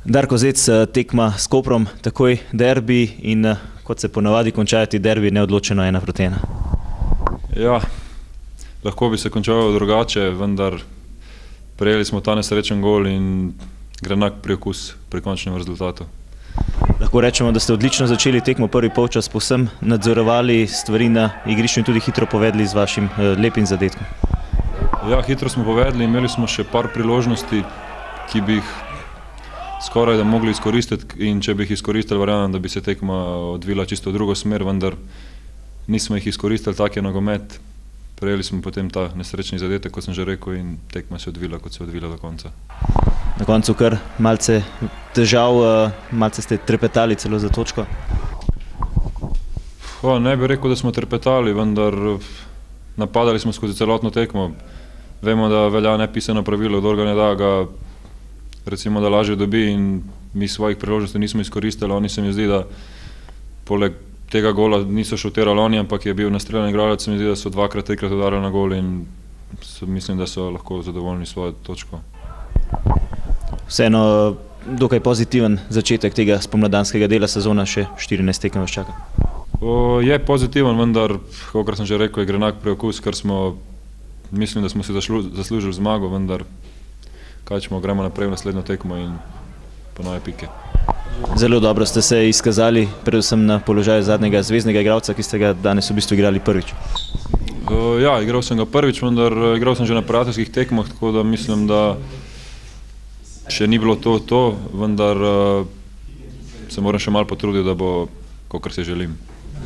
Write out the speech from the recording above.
Darko Zec, tekma s Koprom, takoj derbi in kot se ponavadi končajo ti derbi, neodločeno 1-1. Ja, lahko bi se končalo drugače, vendar prejeli smo ta nesrečen gol in gre enak priokus pri končnem rezultatu. Lahko rečemo, da ste odlično začeli tekmo, prvi polčas povsem nadzorovali stvari na igrišču in tudi hitro povedli z vašim lepim zadetkom. Ja, hitro smo povedli, imeli smo še par priložnosti, ki bi jih skoraj da mogli izkoristiti in če bi jih izkoristili, verjamem, da bi se tekma odvila čisto v drugo smer, vendar nismo jih izkoristili, tak je nogomet. Prejeli smo potem ta nesrečni zadetek, kot sem že rekel, in tekma se je odvila, kot se je odvila do konca. Na koncu kar malce težav, malce ste trepetali celo za točko? Ne bi rekel, da smo trepetali, vendar napadali smo skozi celotno tekmo. Vemo, da velja nepisano pravilo, kdor ga ne da, ga recimo, da lažje dobi in mi svojih priložnosti nismo izkoristili. Oni se mi zdi, da poleg tega gola niso šutirali oni, ampak je bil nastreljan igralec, se mi zdi, da so dvakrat, trikrat udarili na gol in mislim, da so lahko zadovoljni svojo točko. Vseeno dokaj pozitiven začetek tega spomladanskega dela sezona, še 14 tekem vas čaka. Je pozitiven, vendar, kakor sem že rekel, je gre enak priokus, ker mislim, da smo si zaslužili zmago, vendar kaj ćemo, gremo naprej v naslednjo tekmo in po nove pike. Zelo dobro ste se izkazali, predvsem na položaju zadnjega zveznega igralca, ki ste ga danes v bistvu igrali prvič. Ja, igral sem ga prvič, vendar igral sem že na prijateljskih tekmah, tako da mislim, da še ni bilo to, vendar se moram še malo potruditi, da bo, kakor si želim.